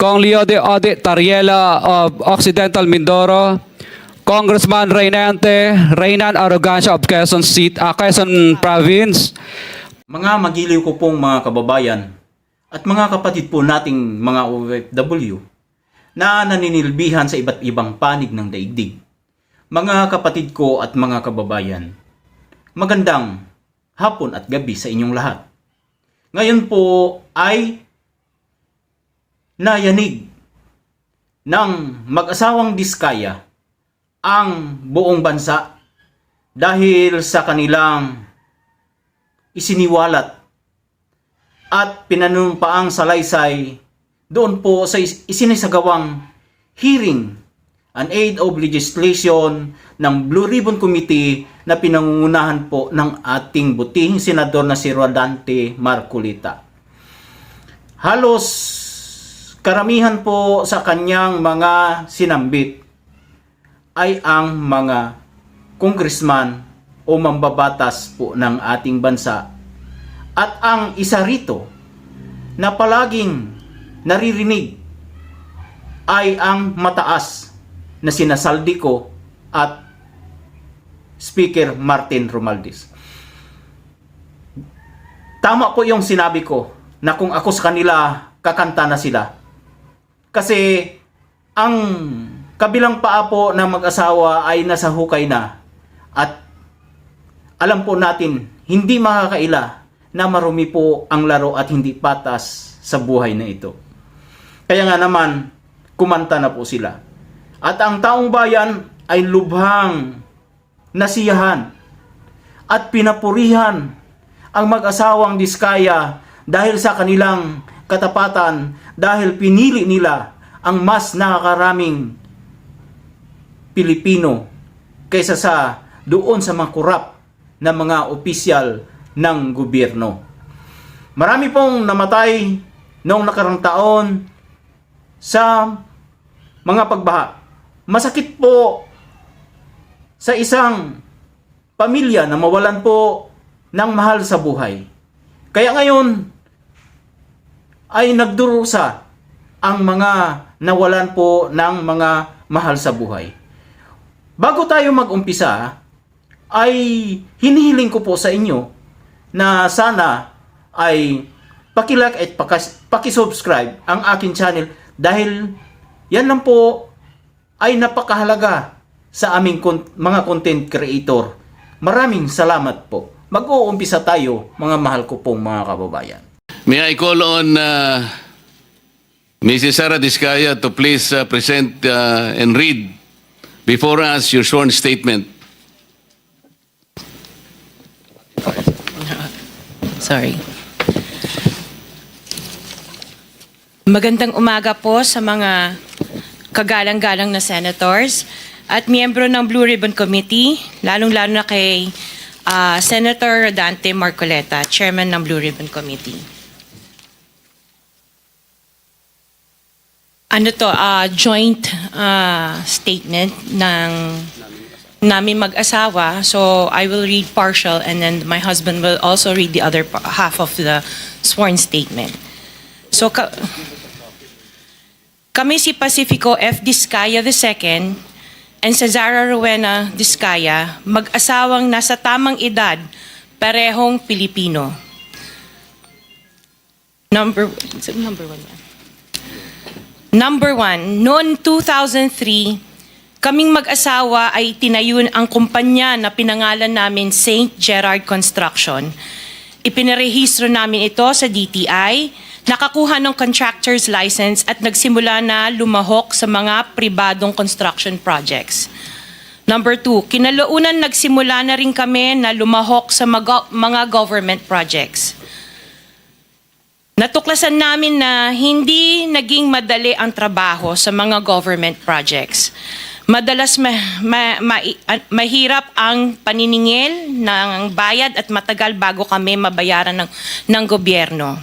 Kong Leo de Ode Tariela of Occidental Mindoro, Congressman Reynan Arrogancia of Quezon Province. Mga magiliw ko pong mga kababayan at mga kapatid po nating mga OFW na naninilbihan sa iba't ibang panig ng daigdig. Mga kapatid ko at mga kababayan, magandang hapon at gabi sa inyong lahat. Ngayon po ay nayanig ng mag-asawang Diskaya ang buong bansa dahil sa kanilang isiniwalat at pinanumpaang salaysay doon po sa isinisagawang hearing and aid of legislation ng Blue Ribbon Committee na pinangungunahan po ng ating butihing senador na si Rodante Marcolita. Halos karamihan po sa kanyang mga sinambit ay ang mga congressman o mambabatas po ng ating bansa. At ang isa rito na palaging naririnig ay ang mataas na sina Saldico at Speaker Martin Romualdez. Tama po yung sinabi ko na kung ako sa kanila, kakanta na sila. Kasi ang kabilang paa po ng mag-asawa ay nasa hukay na. At alam po natin, hindi makakaila na marumi po ang laro at hindi patas sa buhay na ito. Kaya nga naman, kumanta na po sila. At ang taong bayan ay lubhang nasiyahan at pinapurihan ang mag-asawang Diskaya dahil sa kanilang katapatan, dahil pinili nila ang mas nakakaraming Pilipino kaysa sa doon sa mga kurap na mga opisyal ng gobyerno. Marami pong namatay noong nakarang taon sa mga pagbaha. Masakit po sa isang pamilya na mawalan po ng mahal sa buhay. Kaya ngayon ay nagdurusa ang mga nawalan po ng mga mahal sa buhay. Bago tayo mag-umpisa, ay hinihiling ko po sa inyo na sana ay pakilike at pakisubscribe ang akin channel dahil yan lang po ay napakahalaga sa aming mga content creator. Maraming salamat po. Mag-uumpisa tayo, mga mahal ko pong mga kababayan. May I call on Mrs. Sara Diskaya to please present and read before us your sworn statement. Sorry. Magandang umaga po sa mga kagalang-galang na senators at miyembro ng Blue Ribbon Committee, lalong-lalo na kay Senator Rodante Marcolita, Chairman ng Blue Ribbon Committee. Ano to, joint statement ng namin mag-asawa. So I will read partial and then my husband will also read the other half of the sworn statement. So kami si Pacifico F. Diskaya II and si Zara Rowena Diskaya, mag-asawang nasa tamang edad, parehong Pilipino. Number one, noong 2003, kaming mag-asawa ay tinayun ang kumpanya na pinangalan namin St. Gerard Construction. Ipinarehistro namin ito sa DTI, nakakuha ng contractor's license at nagsimula na lumahok sa mga pribadong construction projects. Number 2, kinalaunan nagsimula na rin kami na lumahok sa mga government projects. Natuklasan namin na hindi naging madali ang trabaho sa mga government projects. Madalas mahirap ang paniningil ng bayad at matagal bago kami mabayaran ng gobyerno.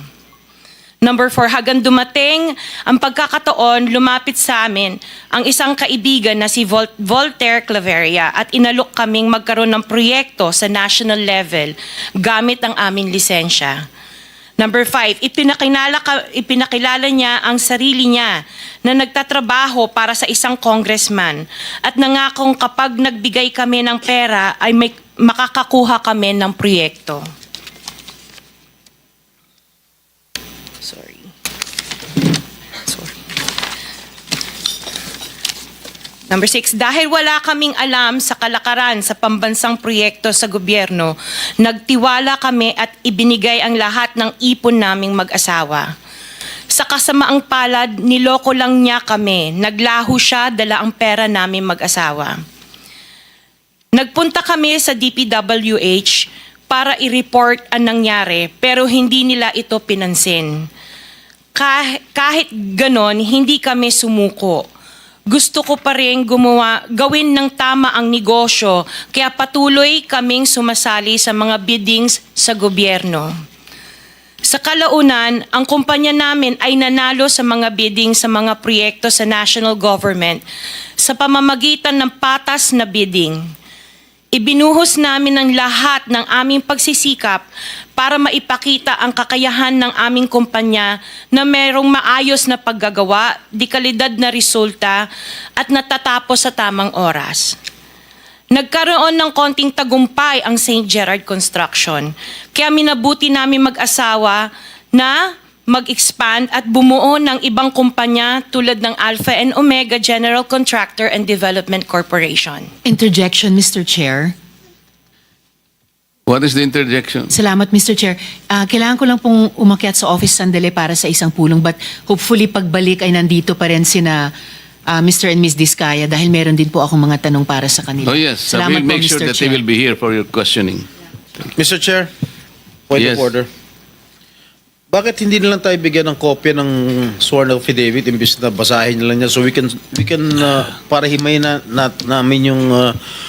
Number 4, hanggang dumating ang pagkakataon, lumapit sa amin ang isang kaibigan na si Voltaire Claveria at inalok kaming magkaroon ng proyekto sa national level gamit ang aming lisensya. Number 5, ipinakilala niya ang sarili niya na nagtatrabaho para sa isang congressman at nangakong kapag nagbigay kami ng pera ay makakakuha kami ng proyekto. Sorry. Number 6, dahil wala kaming alam sa kalakaran sa pambansang proyekto sa gobyerno, nagtiwala kami at ibinigay ang lahat ng ipon naming mag-asawa. Sa kasamaang palad, niloko lang niya kami. Naglaho siya, dala ang pera namin mag-asawa. Nagpunta kami sa DPWH para i-report ang nangyari, pero hindi nila ito pinansin. Kahit ganon, hindi kami sumuko. Gusto ko pa rin gawin ng tama ang negosyo, kaya patuloy kaming sumasali sa mga biddings sa gobyerno. Sa kalaunan, ang kumpanya namin ay nanalo sa mga bidding sa mga proyekto sa national government sa pamamagitan ng patas na bidding. Ibinuhos namin ang lahat ng aming pagsisikap para maipakita ang kakayahan ng aming kumpanya na mayroong maayos na paggagawa, dekalidad na resulta at natatapos sa tamang oras. Nagkaroon ng konting tagumpay ang St. Gerard Construction, kaya minabuti namin mag-asawa na mag-expand at bumuo ng ibang kumpanya tulad ng Alpha and Omega General Contractor and Development Corporation. Interjection, Mr. Chair. What is the interjection? Salamat, Mr. Chair. Kailangan ko lang pong umakyat sa office sandali para sa isang pulong, but hopefully pagbalik ay nandito pa rin sina Mr. and Ms. Diskaya dahil meron din po akong mga tanong para sa kanila. Oh yes, I Salamat will make po, sure Mr. that they Chair. will be here for your questioning. Mr. Chair, point Yes. of order. Bakit hindi na lang tayo bigyan ng kopya ng sworn affidavit imbis na basahin na lang niya so we can para himayin namin yung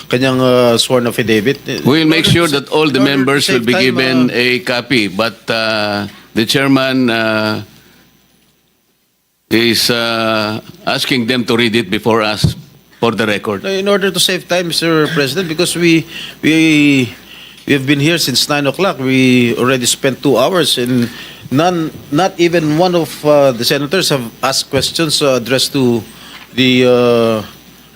kanyang sworn affidavit. We will make sure that all the In order to members will save be time, given a copy, but the chairman is asking them to read it before us for the record. in order to save time, Mr. President, because we have been here since 9 o'clock. We already spent 2 hours and not even one of the senators have asked questions addressed to the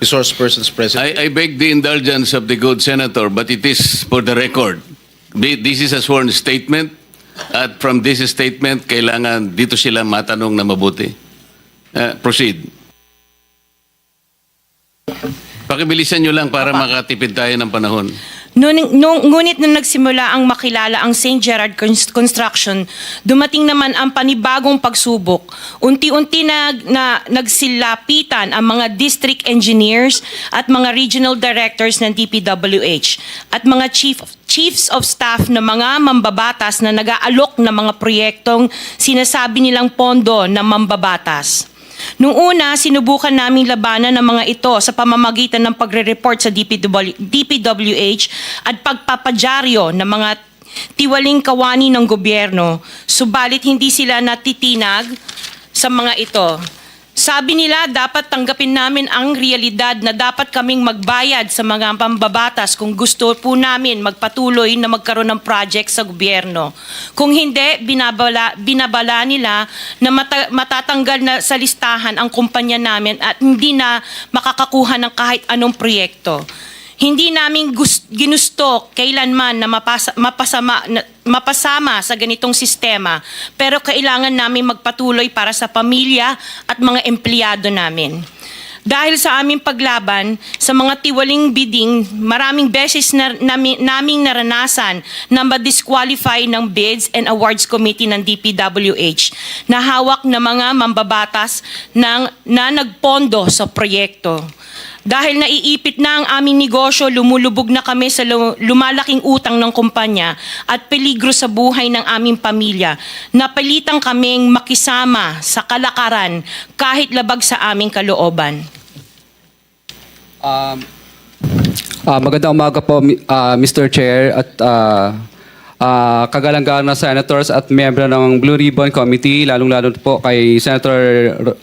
resource persons present. I beg the indulgence of the good senator, but it is for the record. This is a sworn statement, at from this statement, kailangan dito sila matanong na mabuti. Proceed. Pakibilisan nyo lang para makatipid tayo ng panahon. Ngunit nung nagsimula ang makilala ang St. Gerard Construction, dumating naman ang panibagong pagsubok. Unti-unti nagsilapitan ang mga district engineers at mga regional directors ng DPWH at mga chiefs of staff na mga mambabatas na nag-aalok ng mga proyektong sinasabi nilang pondo ng mambabatas. Noong una, sinubukan naming labanan ng mga ito sa pamamagitan ng pagre-report sa DPWH at pagpapadyaryo ng mga tiwaling kawani ng gobyerno, subalit hindi sila natitinag sa mga ito. Sabi nila, dapat tanggapin namin ang realidad na dapat kaming magbayad sa mga pambabatas kung gusto po namin magpatuloy na magkaroon ng project sa gobyerno. Kung hindi, binabala nila na matatanggal na sa listahan ang kumpanya namin at hindi na makakakuha ng kahit anong proyekto. Hindi namin ginusto kailanman na mapasama sa ganitong sistema, pero kailangan namin magpatuloy para sa pamilya at mga empleyado namin. Dahil sa aming paglaban sa mga tiwaling bidding, maraming beses naming naranasan na ma-disqualify ng Bids and Awards Committee ng DPWH na hawak ng mga mambabatas na nagpondo sa proyekto. Dahil naiipit na ang aming negosyo, lumulubog na kami sa lumalaking utang ng kumpanya at peligro sa buhay ng aming pamilya. Napilitan kaming makisama sa kalakaran kahit labag sa aming kalooban. Magandang umaga po, Mr. Chair at kagalang-galang na senators at miyembro ng Blue Ribbon Committee, lalong-lalo po kay Senator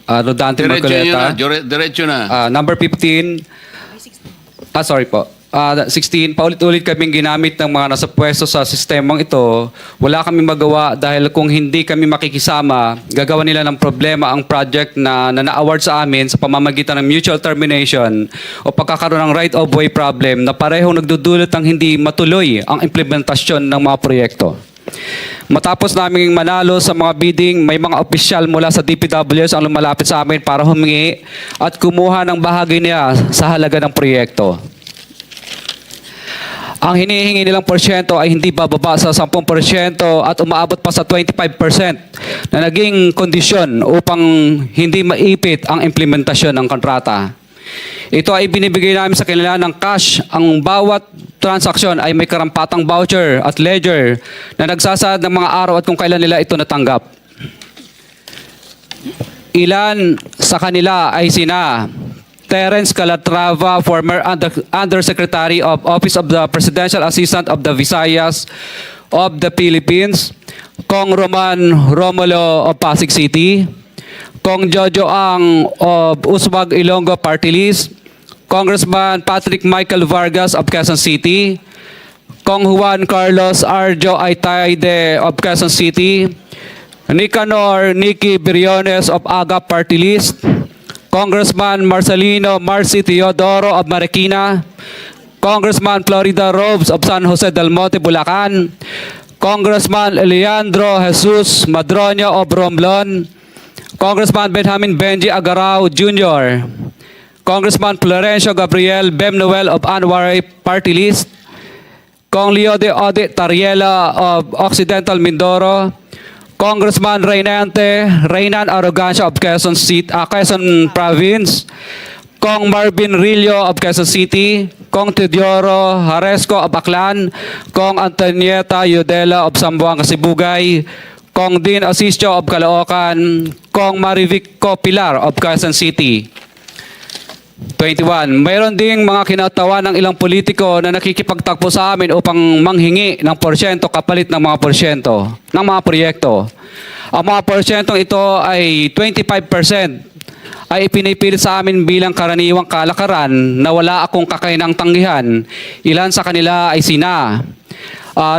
Rodante Marcoleta. Diretso na. Number 15. Sorry po. 16, paulit-ulit kaming ginamit ng mga nasa pwesto sa sistemang ito. Wala kami magawa dahil kung hindi kami makikisama, gagawa nila ng problema ang project na na-award sa amin sa pamamagitan ng mutual termination o pagkakaroon ng right-of-way problem na parehong nagdudulot ng hindi matuloy ang implementasyon ng mga proyekto. Matapos naming manalo sa mga bidding, may mga opisyal mula sa DPWs ang lumalapit sa amin para humingi at kumuha ng bahagi niya sa halaga ng proyekto. Ang hinihingi nilang porsyento ay hindi bababa sa 10% at umaabot pa sa 25% na naging kondisyon upang hindi maipit ang implementasyon ng kontrata. Ito ay binibigay namin sa kanila ng cash. Ang bawat transaksyon ay may karampatang voucher at ledger na nagsasaad ng mga araw at kung kailan nila ito natanggap. Ilan sa kanila ay sina Terence Calatrava, former Undersecretary of Office of the Presidential Assistant of the Visayas of the Philippines, Kong Roman Romulo of Pasig City, Kong Jojo Ang of Uswag Ilonggo Party List, Congressman Patrick Michael Vargas of Quezon City, Kong Juan Carlos Arjo Aitaide of Quezon City, Nicanor Nicky Briones of Aga Party List, Congressman Marcelino Marcy Teodoro of Marikina, Congressman Florida Robes of San Jose del Monte, Bulacan, Congressman Leandro Jesus Madroño of Romblon, Congressman Benjamin Benji Agarao Jr., Congressman Florencio Gabriel Bem Noel of Anwaray Party List, Kong Leo de Ode Tariela of Occidental Mindoro, Congressman Reynan Arrogancia of Quezon Province, Kong Marvin Rillo of Quezon City, Kong Teodoro Haresco of Aklan, Kong Antonieta Yudela of Zamboanga, Sibugay, Kong Dean Asisio of Caloocan, Kong Marivic Pilar of Quezon City. 21. Mayroon ding mga kinatawa ng ilang politiko na nakikipagtakbo sa amin upang manghingi ng porsyento kapalit ng mga porsyento ng mga proyekto. Ang mga porsyentong ito ay 25% ay ipinipilit sa amin bilang karaniwang kalakaran na wala akong kakainang tanggihan. Ilan sa kanila ay sina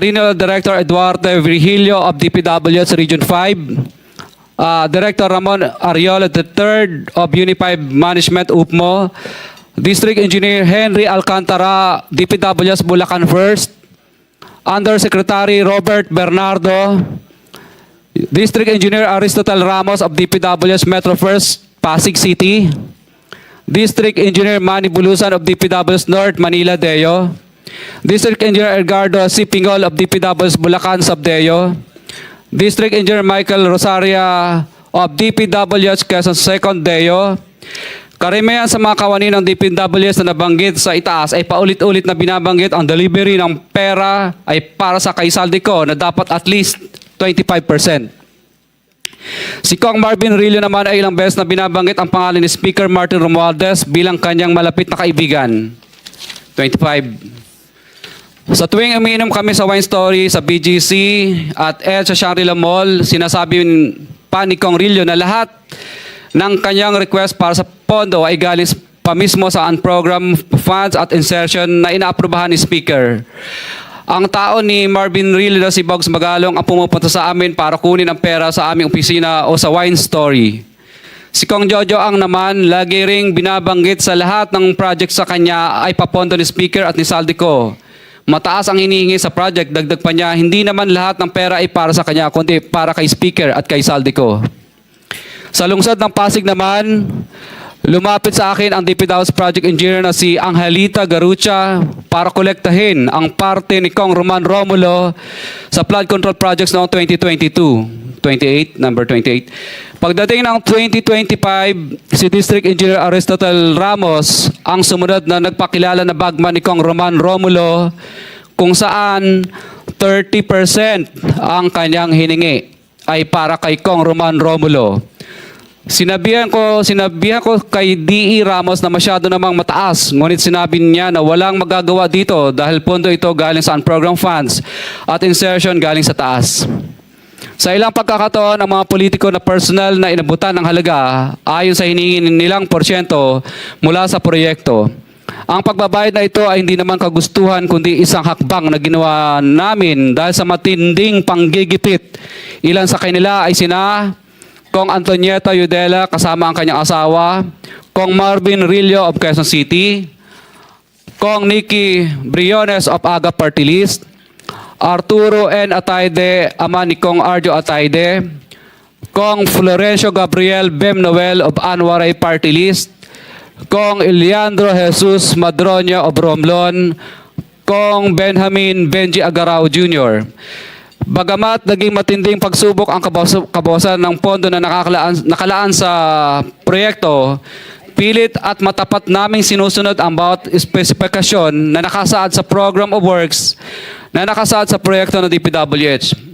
Regional Director Eduardo Virgilio of DPW's Region 5, Director Ramon Ariola III of Unified Management UPMO, District Engineer Henry Alcantara, DPW's Bulacan First, Undersecretary Robert Bernardo, District Engineer Aristotle Ramos of DPW's Metro First, Pasig City, District Engineer Manny Bulusan of DPW's North Manila Deo, District Engineer Edgardo C. Pingol of DPW's Bulacan Subdeo, District Engineer Michael Rosaria of DPWH Quezon Second Deo. Karamihan sa mga kawani ng DPWH na nabanggit sa itaas ay paulit-ulit na binabanggit ang delivery ng pera ay para sa kay Saldico na dapat at least 25%. Si Kong Marvin Rillo naman ay ilang beses na binabanggit ang pangalan ni Speaker Martin Romualdez bilang kanyang malapit na kaibigan. 25. Sa tuwing umiinom kami sa Wine Story, sa BGC at sa Shangri-La Mall, sinasabi pa ni Kong Rillo na lahat ng kanyang request para sa pondo ay galing pa mismo sa unprogrammed funds at insertion na inaaprubahan ni Speaker. Ang tao ni Marvin Rillo na si Bogs Magalong ang pumupunta sa amin para kunin ang pera sa aming opisina o sa Wine Story. Si Kong Jojo Ang naman, lagi ring binabanggit sa lahat ng project sa kanya ay papondo ni Speaker at ni Saldico. Mataas ang hinihingi sa project, dagdag pa niya, hindi naman lahat ng pera ay para sa kanya, kundi para kay Speaker at kay Saldico. Sa lungsod ng Pasig naman, lumapit sa akin ang DPW's project engineer na si Angelita Garucha para kolektahin ang parte ni Kong Roman Romulo sa flood control projects noong 2022. 28, number 28. Pagdating ng 2025, si District Engineer Aristotle Ramos ang sumunod na nagpakilala na bagman ni Kong Roman Romulo kung saan 30% ang kanyang hiningi ay para kay Kong Roman Romulo. Sinabihan ko kay D.E. Ramos na masyado namang mataas, ngunit sinabi niya na walang magagawa dito dahil pondo ito galing sa unprogrammed funds at insertion galing sa taas. Sa ilang pagkakataon, ang mga politiko na personal na inabutan ng halaga ayon sa hinihingi nilang porsyento mula sa proyekto Ang pagbabayad na ito ay hindi naman kagustuhan kundi isang hakbang na ginawa namin dahil sa matinding panggigipit. Ilan sa kanila ay sina Kong Antonieta Yudela kasama ang kanyang asawa, Kong Marvin Rillo of Quezon City, Kong Nikki Briones of Aga Party List, Arturo N. Atayde, ama ni Kong Arjo Atayde, Kong Florencio Gabriel Bem Noel of Anwaray Party List, Kong Eliandro Jesus Madroño of Romblon, Kong Benjamin Benji Agarao Jr. Bagamat naging matinding pagsubok ang kabawasan ng pondo na nakalaan sa proyekto, pilit at matapat naming sinusunod ang bawat espesifikasyon na nakasaad sa Program of Works na nakasaad sa proyekto ng DPWH.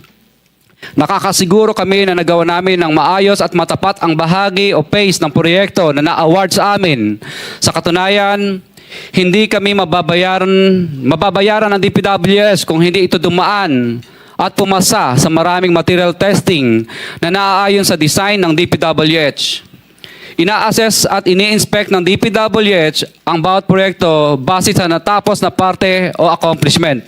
Nakakasiguro kami na nagawa namin ng maayos at matapat ang bahagi o phase ng proyekto na na-award sa amin. Sa katunayan, hindi kami mababayaran ng DPWH kung hindi ito dumaan at pumasa sa maraming material testing na naaayon sa design ng DPWH. Ina-assess at ini-inspect ng DPWH ang bawat proyekto base sa natapos na parte o accomplishment.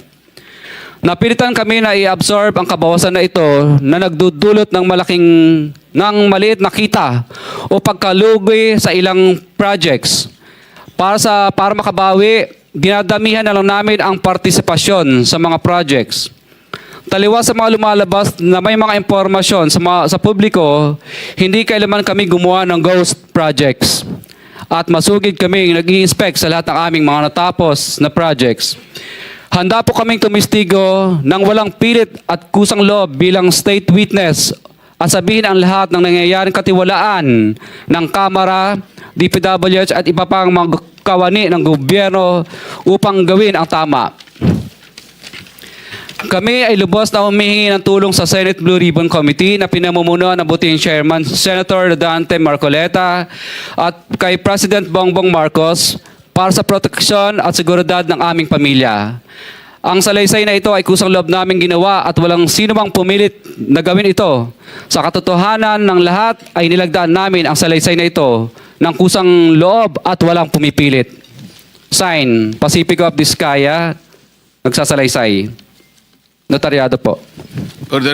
Napilitan kami na i-absorb ang kabawasan na ito na nagdudulot ng maliit na kita o pagkalugi sa ilang projects. Para makabawi, dinadamihan na lang namin ang partisipasyon sa mga projects. Taliwas sa mga lumalabas na may mga impormasyon sa publiko, hindi kailanman kami gumawa ng ghost projects. At masugid kami nag-i-inspect sa lahat ng aming mga natapos na projects. Handa po kaming tumistigo ng walang pilit at kusang loob bilang state witness at sabihin ang lahat ng nangyayaring katiwalaan ng Kamara, DPWH at iba pang mga kawani ng gobyerno upang gawin ang tama. Kami ay lubos na humihingi ng tulong sa Senate Blue Ribbon Committee na pinamumunuan ng buting Chairman Senator Dante Marcoleta at kay President Bongbong Marcos para sa proteksyon at seguridad ng aming pamilya. Ang salaysay na ito ay kusang loob namin ginawa at walang sino mang pumilit na gawin ito. Sa katotohanan ng lahat ay nilagdaan namin ang salaysay na ito ng kusang loob at walang pumipilit. Sign, Pacifico of Vizcaya, nagsasalaysay. Notaryado po. For the